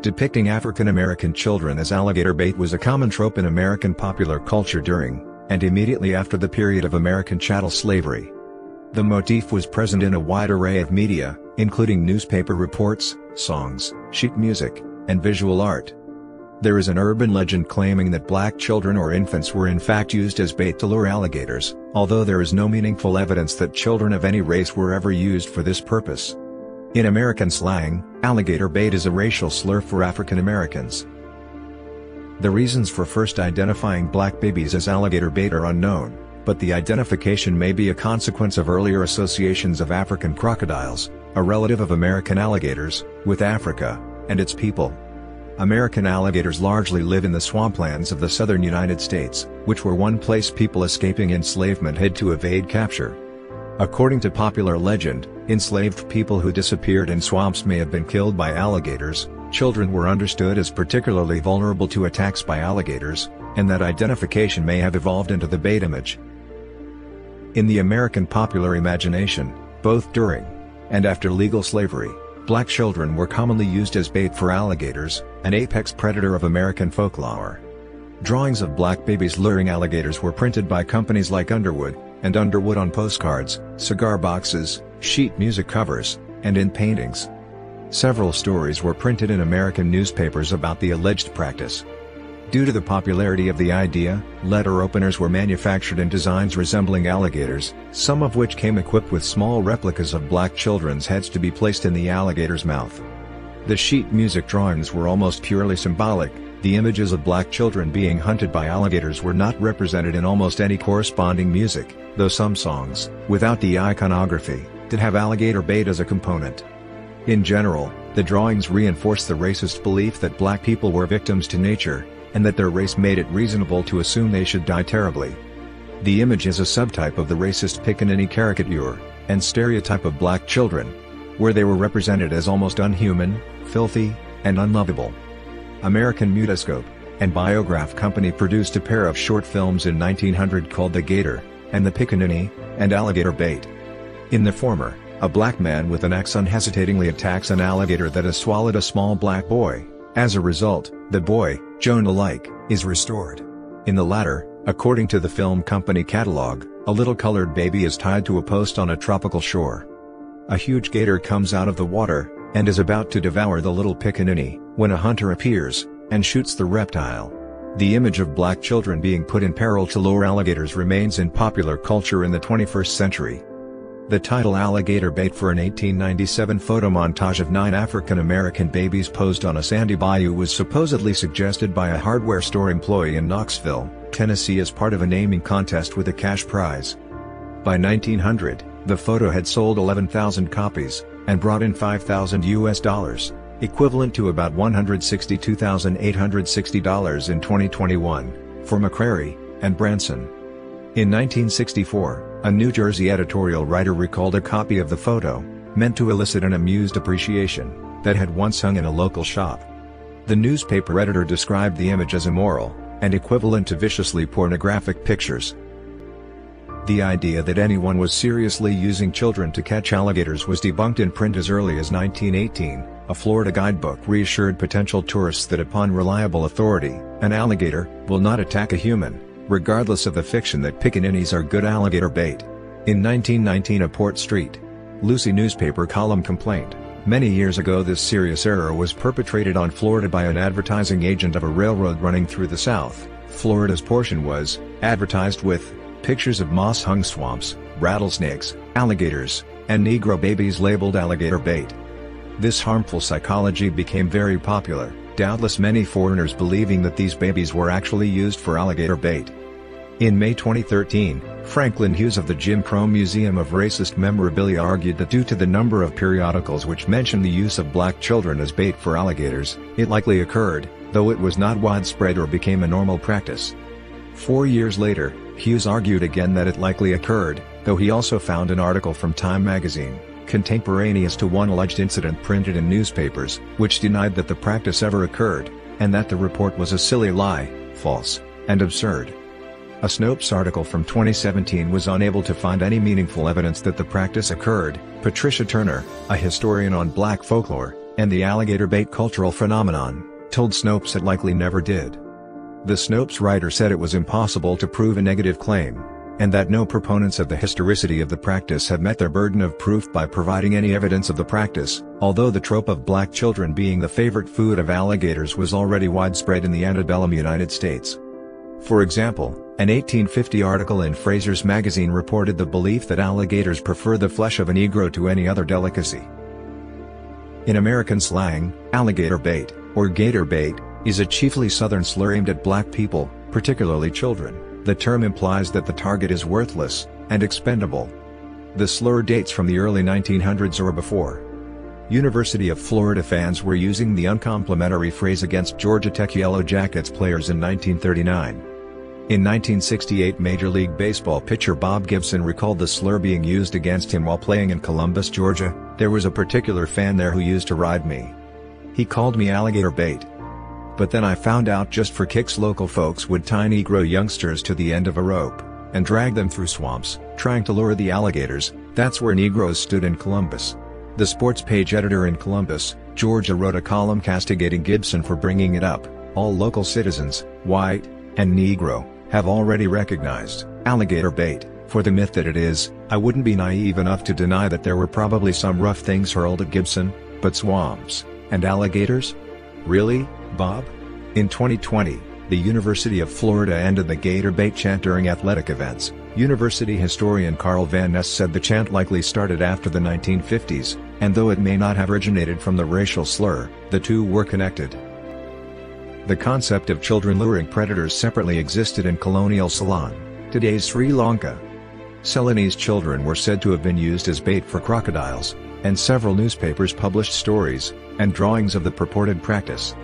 Depicting African American children as alligator bait was a common trope in American popular culture during, and immediately after the period of American chattel slavery. The motif was present in a wide array of media, including newspaper reports, songs, sheet music, and visual art. There is an urban legend claiming that black children or infants were in fact used as bait to lure alligators, although there is no meaningful evidence that children of any race were ever used for this purpose. In American slang, alligator bait is a racial slur for African Americans. The reasons for first identifying black babies as alligator bait are unknown, but the identification may be a consequence of earlier associations of African crocodiles, a relative of American alligators, with Africa and its people. American alligators largely live in the swamplands of the southern United States, which were one place people escaping enslavement had to evade capture. According to popular legend, enslaved people who disappeared in swamps may have been killed by alligators. Children were understood as particularly vulnerable to attacks by alligators, and that identification may have evolved into the bait image. In the American popular imagination, both during and after legal slavery, black children were commonly used as bait for alligators, an apex predator of American folklore. Drawings of black babies luring alligators were printed by companies like Underwood and Underwood on postcards, cigar boxes, sheet music covers, and in paintings. Several stories were printed in American newspapers about the alleged practice. Due to the popularity of the idea, letter openers were manufactured in designs resembling alligators, some of which came equipped with small replicas of black children's heads to be placed in the alligator's mouth. The sheet music drawings were almost purely symbolic. The images of black children being hunted by alligators were not represented in almost any corresponding music, though some songs, without the iconography, did have alligator bait as a component. In general, the drawings reinforce the racist belief that black people were victims to nature, and that their race made it reasonable to assume they should die terribly. The image is a subtype of the racist Pickaninny caricature and stereotype of black children, where they were represented as almost unhuman, filthy, and unlovable. American Mutascope and Biograph Company produced a pair of short films in 1900 called The Gator and The Pickaninny and Alligator Bait. In the former, a black man with an axe unhesitatingly attacks an alligator that has swallowed a small black boy. As a result, the boy, Jonah-like, is restored. In the latter, according to the film company catalog, a little colored baby is tied to a post on a tropical shore. A huge gator comes out of the water and is about to devour the little Pickaninny when a hunter appears and shoots the reptile. The image of black children being put in peril to lure alligators remains in popular culture in the 21st century. The title Alligator Bait for an 1897 photo montage of 9 African American babies posed on a sandy bayou was supposedly suggested by a hardware store employee in Knoxville, Tennessee as part of a naming contest with a cash prize. By 1900, the photo had sold 11,000 copies, and brought in $5,000, equivalent to about $162,860 in 2021, for McCrary and Branson. In 1964, a New Jersey editorial writer recalled a copy of the photo, meant to elicit an amused appreciation, that had once hung in a local shop. The newspaper editor described the image as immoral, and equivalent to viciously pornographic pictures. The idea that anyone was seriously using children to catch alligators was debunked in print as early as 1918. A Florida guidebook reassured potential tourists that upon reliable authority, an alligator will not attack a human, regardless of the fiction that Pickaninnies are good alligator bait. In 1919, a Port St. Lucie newspaper column complained, "Many years ago this serious error was perpetrated on Florida by an advertising agent of a railroad running through the South. Florida's portion was advertised with pictures of moss-hung swamps, rattlesnakes, alligators, and Negro babies labeled alligator bait." This harmful psychology became very popular, doubtless many foreigners believing that these babies were actually used for alligator bait. In May 2013, Franklin Hughes of the Jim Crow Museum of Racist Memorabilia argued that due to the number of periodicals which mention the use of black children as bait for alligators, it likely occurred, though it was not widespread or became a normal practice. 4 years later, Hughes argued again that it likely occurred, though he also found an article from Time magazine, contemporaneous to one alleged incident printed in newspapers, which denied that the practice ever occurred, and that the report was a silly lie, false, and absurd. A Snopes article from 2017 was unable to find any meaningful evidence that the practice occurred. Patricia Turner, a historian on black folklore, and the alligator bait cultural phenomenon, told Snopes it likely never did. The Snopes writer said it was impossible to prove a negative claim, and that no proponents of the historicity of the practice have met their burden of proof by providing any evidence of the practice, although the trope of black children being the favorite food of alligators was already widespread in the antebellum United States. For example, an 1850 article in Fraser's magazine reported the belief that alligators prefer the flesh of a Negro to any other delicacy. In American slang, alligator bait, or gator bait, is a chiefly Southern slur aimed at black people, particularly children. The term implies that the target is worthless and expendable. The slur dates from the early 1900s or before. University of Florida fans were using the uncomplimentary phrase against Georgia Tech Yellow Jackets players in 1939. In 1968, Major League Baseball pitcher Bob Gibson recalled the slur being used against him while playing in Columbus, Georgia. "There was a particular fan there who used to ride me. He called me alligator bait. But then I found out just for kicks local folks would tie Negro youngsters to the end of a rope and drag them through swamps, trying to lure the alligators. That's where Negroes stood in Columbus." The sports page editor in Columbus, Georgia wrote a column castigating Gibson for bringing it up. "All local citizens, white and Negro, have already recognized alligator bait for the myth that it is. I wouldn't be naive enough to deny that there were probably some rough things hurled at Gibson, but swamps and alligators? Really, Bob?" In 2020, the University of Florida ended the gator bait chant during athletic events. University historian Carl Van Ness said the chant likely started after the 1950s, and though it may not have originated from the racial slur, the two were connected. The concept of children luring predators separately existed in colonial Ceylon, today's Sri Lanka. Ceylonese children were said to have been used as bait for crocodiles, and several newspapers published stories and drawings of the purported practice.